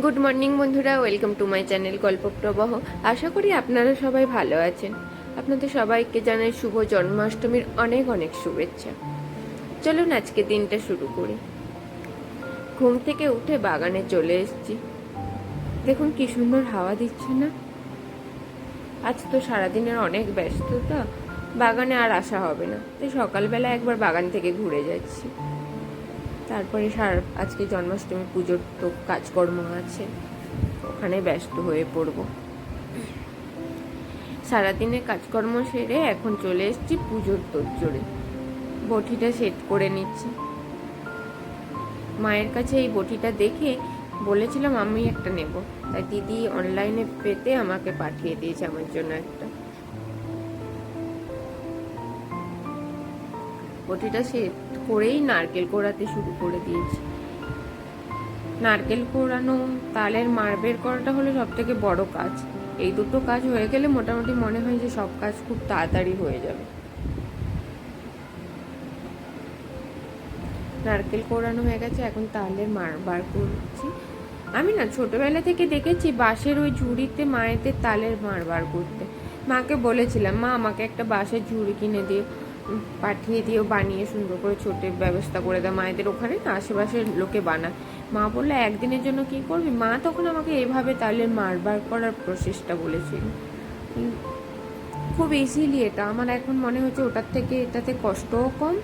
Good morning বন্ধুরা, welcome to my channel গল্প প্রবাহ। আশা করি আপনারা সবাই ভালো আছেন। আপনাদের সবাইকে জানাই শুভ জন্মাষ্টমীর অনেক অনেক শুভেচ্ছা। চলুন আজকে দিনটা শুরু করি। ঘুম থেকে উঠে বাগানে চলে এসেছি। দেখুন কি সুন্দর হাওয়া দিচ্ছে না? আজ তো সারাদিনের অনেক ব্যস্ততা, বাগানে আর আসা হবে না, তাই সকালবেলা একবার বাগান থেকে ঘুরে যাচ্ছি। তারপরে আজকে জন্মাষ্টমী পুজোর তো কাজকর্ম আছে, ওখানে ব্যস্ত হয়ে পড়ব। সারাদিনের কাজকর্ম সেরে এখন চলে এসেছি পুজোর তোড়জোড়ে। বটিটা সেট করে নিচ্ছি। মায়ের কাছে এই বটিটা দেখে বলেছিলাম আমি একটা নেব, তাই দিদি অনলাইনে পেতে আমাকে পাঠিয়ে দিয়েছে আমার জন্য একটা। বটিটা সেট করেই নারকেল কোড়াতে শুরু করে দিয়েছি। নারকেল কোড়ানো, তালের মাড় বের করাটা হলো সব থেকে বড় কাজ। এই দুটো কাজ হয়ে গেলে মোটামুটি মনে হয় যে সব কাজ খুব তাড়াতাড়ি হয়ে যাবে। নারকেল কোড়ানো হয়ে গেছে, এখন তালের মাড় বার করছি। আমি না ছোটবেলা থেকে দেখেছি বাঁশের ওই ঝুড়িতে মায়েদের তালের মাড় বার করতে। মাকে বলেছিলাম, মা আমাকে একটা বাঁশের ঝুড়ি কিনে দিও, পাঠিয়ে দিও, বানিয়ে সুন্দর করে ছোটের ব্যবস্থা করে দাও। মায়েদের ওখানে না আশেপাশের লোকে বানায়। মা বললো একদিনের জন্য কি করবি? মা তখন আমাকে এভাবে তালের মাড় বার করার প্রসেসটা বলেছিল। খুব ইজিলি এটা আমার এখন মনে হচ্ছে ওটার থেকে এটাতে কষ্টও কম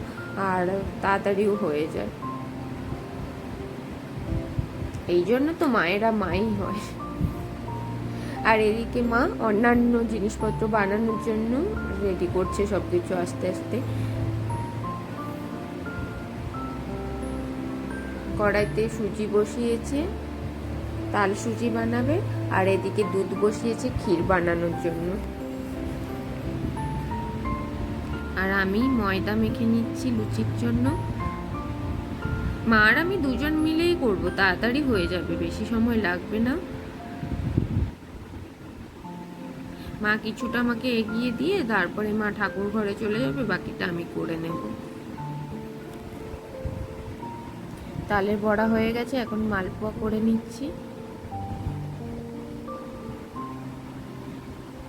আর তাড়াতাড়িও হয়ে যায়। এই জন্য তো মায়েরা মাই হয়। আর এদিকে মা অন্যান্য জিনিসপত্র বানানোর জন্য রেডি করছে সবকিছু আস্তে আস্তে। কড়াইতে সুজি বসিয়েছে, তাল সুজি বানাবে, আর এদিকে দুধ বসিয়েছে ক্ষীর বানানোর জন্য। আর আমি ময়দা মেখে নিচ্ছি লুচির জন্য। মা আর আমি দুজন মিলেই করব, তাড়াতাড়ি হয়ে যাবে, বেশি সময় লাগবে না। মা কিছুটা আমাকে এগিয়ে দিয়ে তারপরে মা ঠাকুর ঘরে চলে যাবে, বাকিটা আমি করে নেব। তালের বড়া হয়ে গেছে, এখন মালপোয়া করে নিচ্ছি।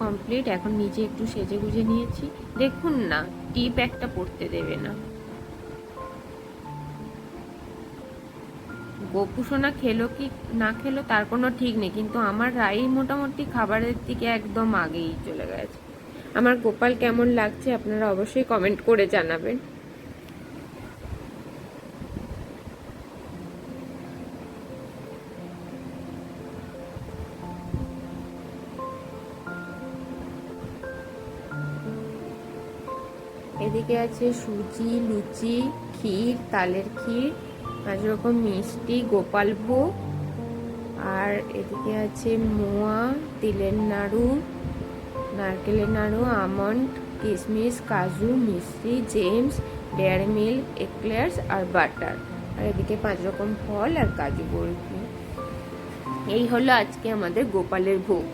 কমপ্লিট। এখন নিজে একটু সেজে গুজে নিয়েছি। দেখুন না, টিপ একটা পড়তে দেবে না। গপু সোনা খেলো কি না খেলো তার কোনো ঠিক নেই, কিন্তু আমার রাই মোটামুটি খাবারের দিকে একদম আগেই চলে গেছে। আমার গোপাল কেমন লাগছে আপনারা অবশ্যই কমেন্ট করে জানাবেন। এদিকে আছে সুজি, লুচি, ক্ষীর, তালের ক্ষীর, 5 রকম মিষ্টি, গোপাল ভোগ, আর এদিকে আছে মোয়া, তিলের নাড়ু, নারকেলের নাড়ু, আমন্ড, কিশমিশ, কাজু, Misri, James, dairy milk, eclairs আর বাটার। আর এদিকে 5 রকম ফল আর কাজু বরফি। এই হলো আজকে আমাদের গোপালের ভোগ।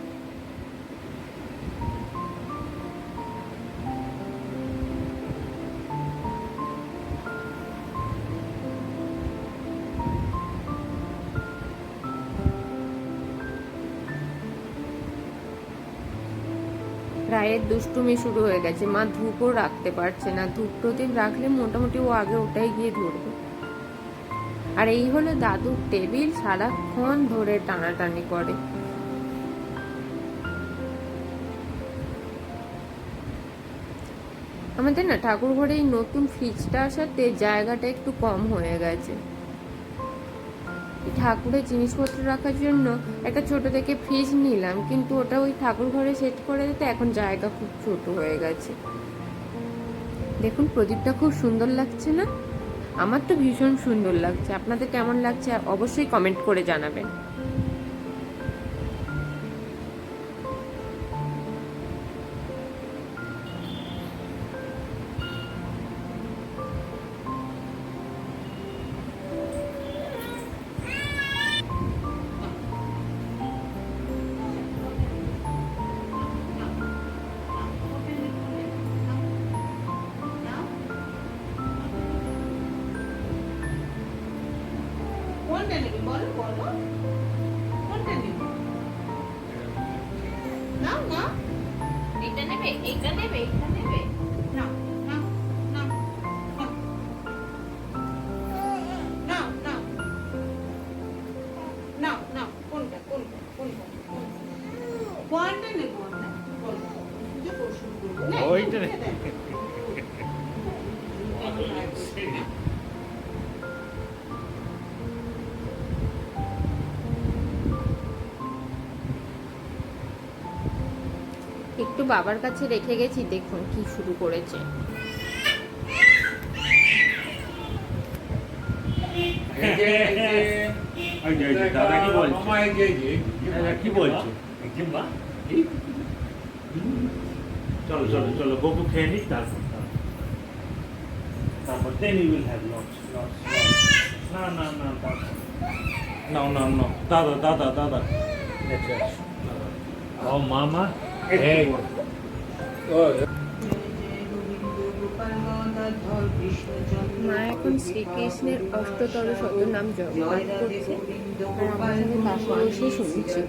রায়ের দুষ্টুমি শুরু হয়ে গেছে। মা ধূপও রাখতে পারছে না, ধূপ প্রদীপ রাখলে মোটামুটি ও আগে ওটাই গিয়ে ধরবে। আর এই হলো দাদুর টেবিল, সারাক্ষণ ধরে টানাটানি করে। আমাদের না ঠাকুর ঘরে এই নতুন ফ্রিজটা আসাতে জায়গাটা একটু কম হয়ে গেছে। ঠাকুরের জিনিসপত্র রাখার জন্য একটা ছোট থেকে ফ্রিজ নিলাম, কিন্তু ওটা ওই ঠাকুর ঘরে সেট করে দিতে এখন জায়গা খুব ছোট হয়ে গেছে। দেখুন প্রদীপটা খুব সুন্দর লাগছে না? আমার তো ভীষণ সুন্দর লাগছে। আপনাদের কেমন লাগছে অবশ্যই কমেন্ট করে জানাবেন। কোনটা নেবে বলো বলো। এইটা নেবে, এইটা নেবে। না না না না না না না কোনটা কোনটা কোনটা কোনটা নেব না কোনটা যে পছন্দ করব না ওইটা নে। একটু বাবার কাছে রেখে গেছি, দেখুন কি শুরু করেছে। দাদা কি বলছে? দাদা কি বলছে? চলো চলো চলো, গোপু খেয়ে নিক, তারপর then you will have lots. না না না no no no দাদা দাদা দাদা ও মামা এই মা এখন শ্রীকৃষ্ণের অষ্টতর শতনাম জপ করছে, আর আমার সঙ্গে পাশে বসে শুনছি।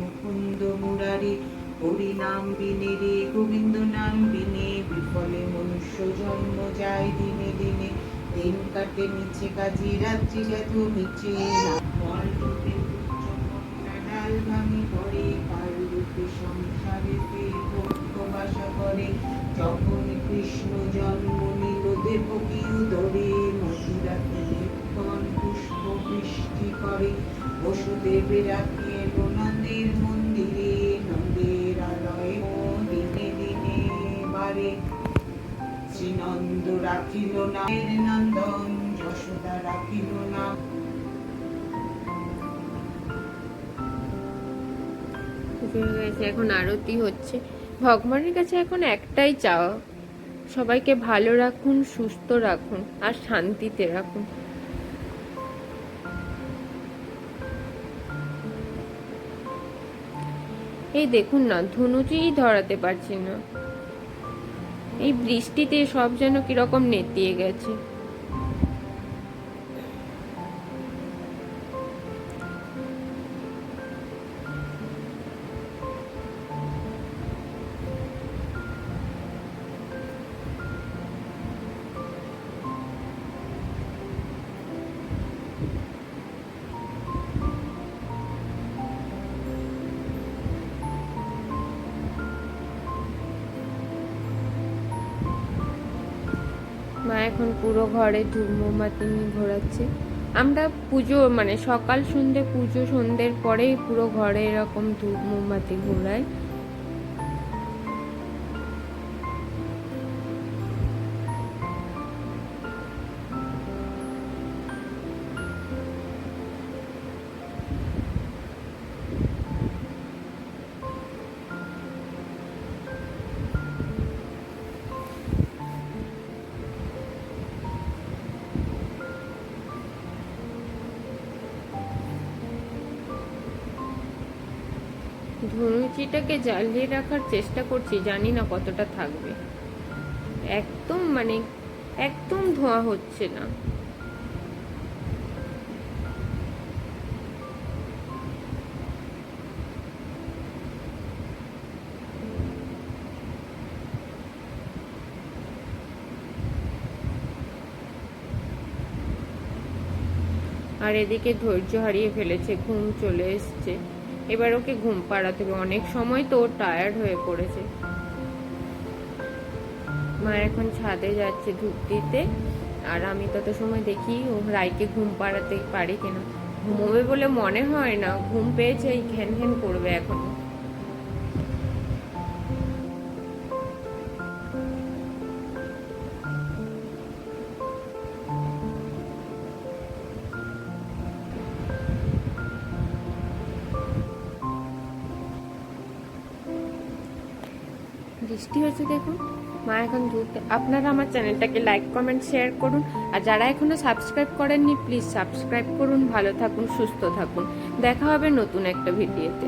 মুকুন্দ মুরারি হরি নাম বিনে রে গোবিন্দ নাম বিনে বিফলে মনুষ্য জন্ম যায় দিনে দিনে দিন কাটে মিছে কাজে রাত্রি যত মিছে ফল রূপে ডাল ভাঙি পড়ে কাল রূপে সংসারে ভক্ত বাসা করে যখন কৃষ্ণ জন্ম নিল দেবকী উদরে মথুরাতে কণ পুষ্প বৃষ্টি করে বসুদেবে রাখে নন্দের মন্দিরে নন্দের আলয় দিনে দিনে বারে শ্রীনন্দ রাখিল না নন্দন যশোদা রাখিল না। এখন আরতি হচ্ছে। ভগবানের কাছে এখন একটাই চাওয়া, সবাইকে ভালো রাখুন, সুস্থ রাখুন আর শান্তিতে রাখুন। এই দেখুন না, ধনুচিই ধরাতে পারছি না, এই বৃষ্টিতে সব যেন কিরকম নেতিয়ে গেছে। মা এখন পুরো ঘরে ধূপ মোমবাতি নিয়ে ঘোরাচ্ছে। আমরা পুজো মানে সকাল সন্ধ্যে পুজো সন্ধ্যের পরেই পুরো ঘরে এরকম ধূপ মোমবাতি ঘোরাই। ধনুচিটাকে জ্বালিয়ে রাখার চেষ্টা করছি, জানি না কতটা থাকবে। একদম মানে একদম ধোঁয়া হচ্ছে না। আর এদিকে ধৈর্য হারিয়ে ফেলেছে, ঘুম চলে এসছে। এবার ওকে ঘুম পাড়াতে হবে, অনেক সময় তো ও টায়ার্ড হয়ে পড়েছে। মা এখন ছাদে যাচ্ছে ধূপ দিতে, আর আমি তত সময় দেখি ও রাইকে ঘুম পাড়াতে পারি কিনা। ঘুমোবে বলে মনে হয় না, ঘুম পেয়েছে, এই ঘ্যান ঘ্যান করবে এখন। বৃষ্টি হয়েছে দেখুন। মা এখন দুধ। আপনারা আমার চ্যানেলটাকে লাইক কমেন্ট শেয়ার করুন, আর যারা এখনো সাবস্ক্রাইব করেননি প্লিজ সাবস্ক্রাইব করুন। ভালো থাকুন, সুস্থ থাকুন, দেখা হবে নতুন একটা ভিডিওতে।